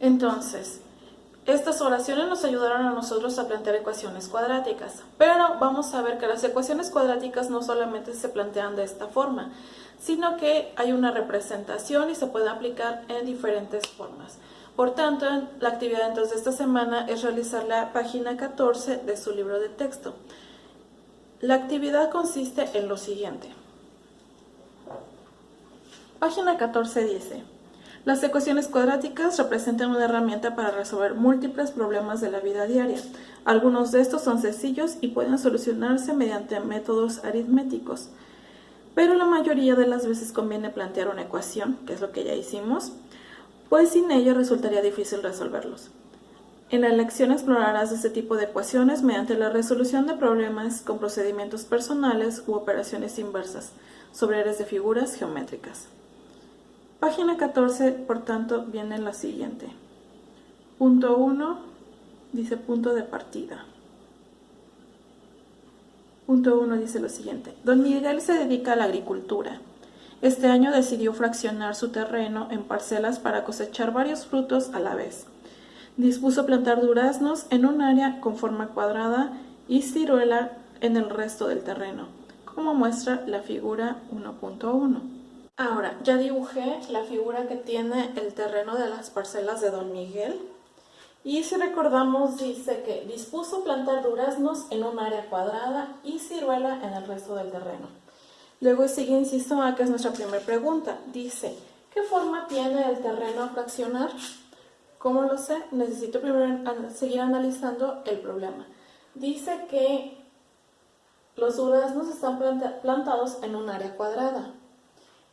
Entonces, estas oraciones nos ayudaron a nosotros a plantear ecuaciones cuadráticas, pero vamos a ver que las ecuaciones cuadráticas no solamente se plantean de esta forma, sino que hay una representación y se puede aplicar en diferentes formas. Por tanto, la actividad entonces de esta semana es realizar la página 14 de su libro de texto. La actividad consiste en lo siguiente. Página 14 dice: las ecuaciones cuadráticas representan una herramienta para resolver múltiples problemas de la vida diaria. Algunos de estos son sencillos y pueden solucionarse mediante métodos aritméticos, pero la mayoría de las veces conviene plantear una ecuación, que es lo que ya hicimos, pues sin ello resultaría difícil resolverlos. En la lección explorarás este tipo de ecuaciones mediante la resolución de problemas con procedimientos personales u operaciones inversas sobre áreas de figuras geométricas. Página 14, por tanto, viene la siguiente. Punto 1 dice punto de partida. Punto 1 dice lo siguiente. Don Miguel se dedica a la agricultura. Este año decidió fraccionar su terreno en parcelas para cosechar varios frutos a la vez. Dispuso plantar duraznos en un área con forma cuadrada y ciruela en el resto del terreno, como muestra la figura 1.1. Ahora, ya dibujé la figura que tiene el terreno de las parcelas de Don Miguel. Y si recordamos, dice que dispuso plantar duraznos en un área cuadrada y ciruela en el resto del terreno. Luego sigue inciso A, que es nuestra primera pregunta. Dice, ¿qué forma tiene el terreno a fraccionar? ¿Cómo lo sé? Necesito primero seguir analizando el problema. Dice que los duraznos están plantados en un área cuadrada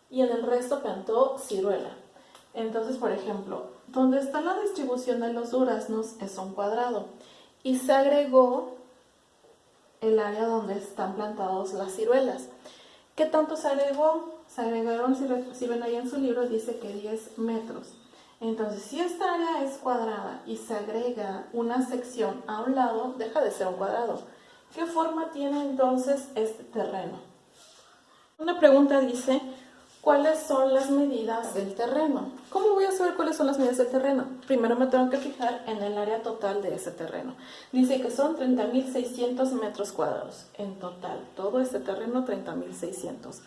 y en el resto plantó ciruela. Entonces, por ejemplo, donde está la distribución de los duraznos es un cuadrado y se agregó el área donde están plantados las ciruelas. ¿Qué tanto se agregó? Se agregaron, si ven ahí en su libro, dice que 10 metros. Entonces, si esta área es cuadrada y se agrega una sección a un lado, deja de ser un cuadrado. ¿Qué forma tiene entonces este terreno? Una pregunta dice, ¿cuáles son las medidas del terreno? ¿Cómo voy a saber cuáles son las medidas del terreno? Primero me tengo que fijar en el área total de ese terreno. Dice que son 30.600 metros cuadrados. En total, todo este terreno, 30.600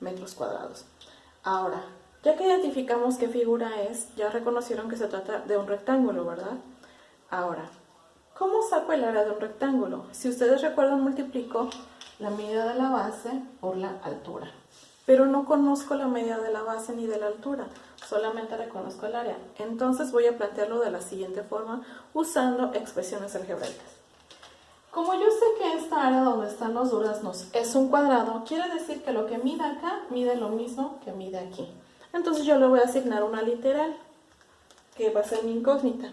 metros cuadrados. Ahora, ya que identificamos qué figura es, ya reconocieron que se trata de un rectángulo, ¿verdad? Ahora, ¿cómo saco el área de un rectángulo? Si ustedes recuerdan, multiplico la medida de la base por la altura. Pero no conozco la medida de la base ni de la altura, solamente reconozco el área. Entonces voy a plantearlo de la siguiente forma, usando expresiones algebraicas. Como yo sé que esta área donde están los duraznos es un cuadrado, quiere decir que lo que mide acá mide lo mismo que mide aquí. Entonces yo le voy a asignar una literal, que va a ser mi incógnita.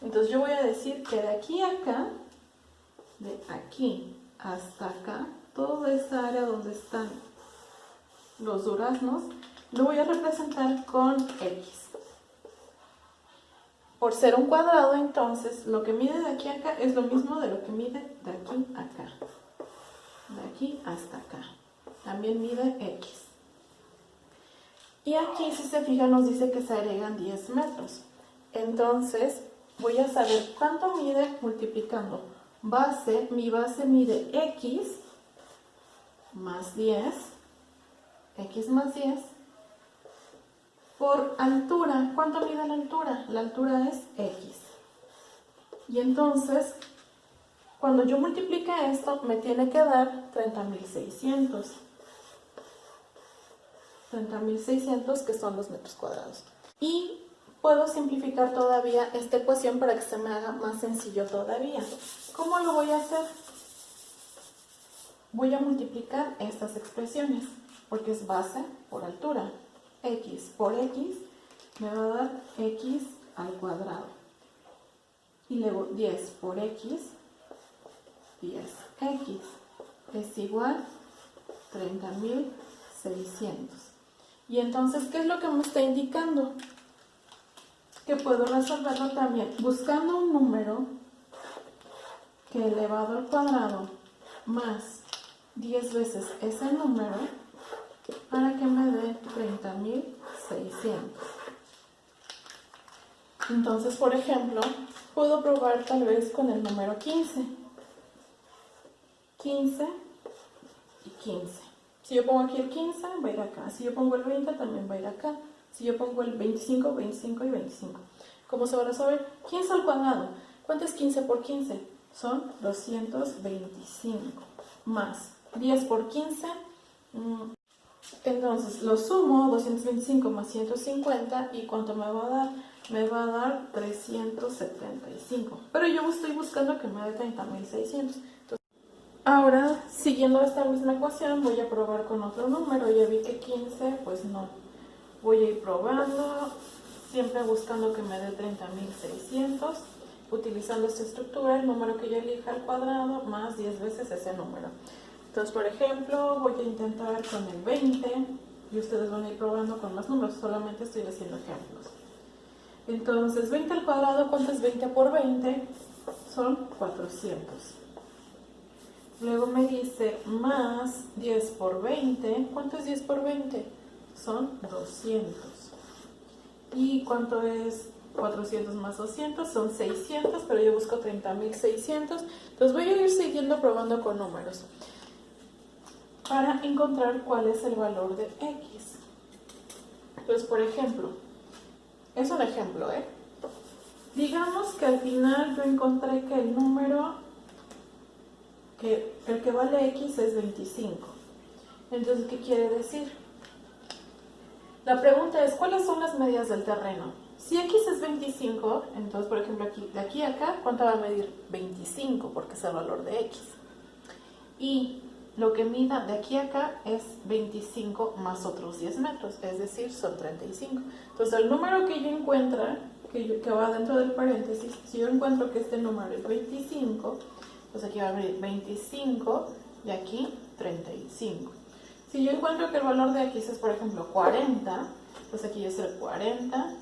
Entonces yo voy a decir que de aquí a acá, de aquí hasta acá, toda esta área donde están los duraznos, lo voy a representar con X. Por ser un cuadrado, entonces, lo que mide de aquí a acá es lo mismo de lo que mide de aquí a acá. De aquí hasta acá. También mide X. Y aquí, si se fijan, nos dice que se agregan 10 metros. Entonces, voy a saber cuánto mide multiplicando base. Mi base mide X más 10. X más 10 por altura. ¿Cuánto mide la altura? La altura es X. Y entonces, cuando yo multiplique esto, me tiene que dar 30.600. 30.600, que son los metros cuadrados. Y puedo simplificar todavía esta ecuación para que se me haga más sencillo todavía. ¿Cómo lo voy a hacer? Voy a multiplicar estas expresiones, porque es base por altura. X por X me va a dar X al cuadrado. Y luego 10 por X, 10X es igual a 30.600. Y entonces, ¿qué es lo que me está indicando? Que puedo resolverlo también buscando un número que elevado al cuadrado más 10 veces ese número para que me dé 30.600. Entonces, por ejemplo, puedo probar tal vez con el número 15. 15 y 15. Si yo pongo aquí el 15, va a ir acá. Si yo pongo el 20, también va a ir acá. Si yo pongo el 25, 25 y 25. ¿Cómo se va a resolver? 15 al cuadrado. ¿Cuánto es 15 por 15? Son 225. Más 10 por 15. Entonces, lo sumo, 225 más 150. ¿Y cuánto me va a dar? Me va a dar 375. Pero yo estoy buscando que me dé 30.600. Ahora, siguiendo esta misma ecuación, voy a probar con otro número. Ya vi que 15, pues no. Voy a ir probando, siempre buscando que me dé 30.600. Utilizando esta estructura, el número que yo elija al cuadrado más 10 veces ese número. Entonces, por ejemplo, voy a intentar con el 20 y ustedes van a ir probando con más números, solamente estoy haciendo ejemplos. Entonces, 20 al cuadrado, ¿cuánto es 20 por 20? Son 400. Luego me dice más 10 por 20. ¿Cuánto es 10 por 20? Son 200. ¿Y cuánto es 400 más 200? Son 600, pero yo busco 30.600. Entonces voy a ir siguiendo probando con números para encontrar cuál es el valor de X. Entonces, por ejemplo, es un ejemplo, digamos que al final yo encontré que el número el que vale X es 25. Entonces, ¿qué quiere decir? La pregunta es, ¿cuáles son las medidas del terreno? Si X es 25, entonces, por ejemplo, aquí, de aquí a acá, ¿cuánto va a medir? 25, porque es el valor de X. Y lo que mida de aquí a acá es 25 más otros 10 metros, es decir, son 35. Entonces, el número que yo encuentro, que va dentro del paréntesis, si yo encuentro que este número es 25, pues aquí va a venir 25 y aquí 35. Si yo encuentro que el valor de X es, por ejemplo, 40, pues aquí va a ser 40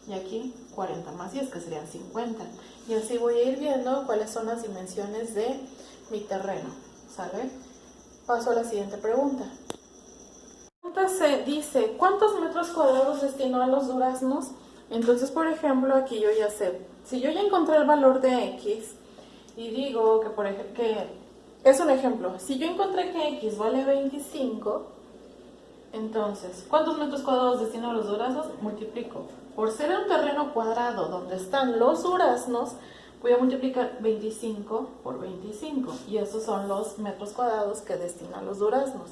y aquí 40 más 10, que serían 50. Y así voy a ir viendo cuáles son las dimensiones de mi terreno, ¿sale? Paso a la siguiente pregunta. La pregunta se dice, ¿cuántos metros cuadrados destinó a los duraznos? Entonces, por ejemplo, aquí yo ya sé, si yo ya encontré el valor de X y digo que, por ejemplo, es un ejemplo, si yo encontré que X vale 25, entonces, ¿cuántos metros cuadrados destinó a los duraznos? Multiplico. Por ser un terreno cuadrado donde están los duraznos, voy a multiplicar 25 por 25. Y esos son los metros cuadrados que destinan los duraznos.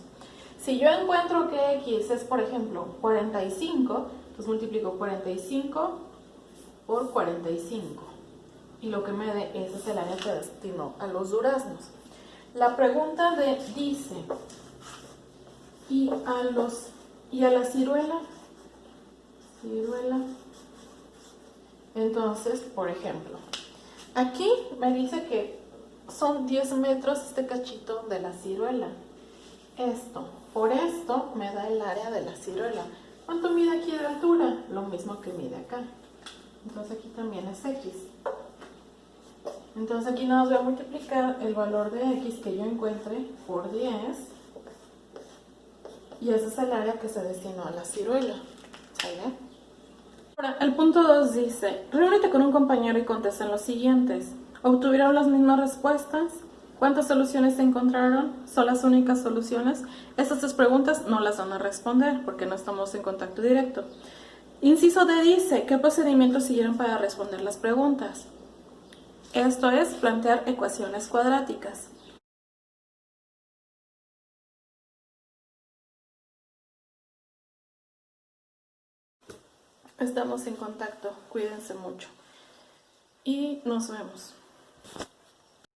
Si yo encuentro que X es, por ejemplo, 45, pues multiplico 45 por 45. Y lo que me dé, ese es el área que destinó a los duraznos. La pregunta dice, ¿y a la ciruela? Entonces, por ejemplo, aquí me dice que son 10 metros este cachito de la ciruela. Por esto me da el área de la ciruela. ¿Cuánto mide aquí de altura? Lo mismo que mide acá. Entonces aquí también es X. Entonces aquí nos voy a multiplicar el valor de X que yo encuentre por 10. Y ese es el área que se destinó a la ciruela. ¿Sale? Ahora, el punto 2 dice, reúnete con un compañero y contesten los siguientes. ¿Obtuvieron las mismas respuestas? ¿Cuántas soluciones se encontraron? ¿Son las únicas soluciones? Estas tres preguntas no las van a responder porque no estamos en contacto directo. Inciso D dice, ¿qué procedimientos siguieron para responder las preguntas? Esto es plantear ecuaciones cuadráticas. Estamos en contacto, cuídense mucho y nos vemos.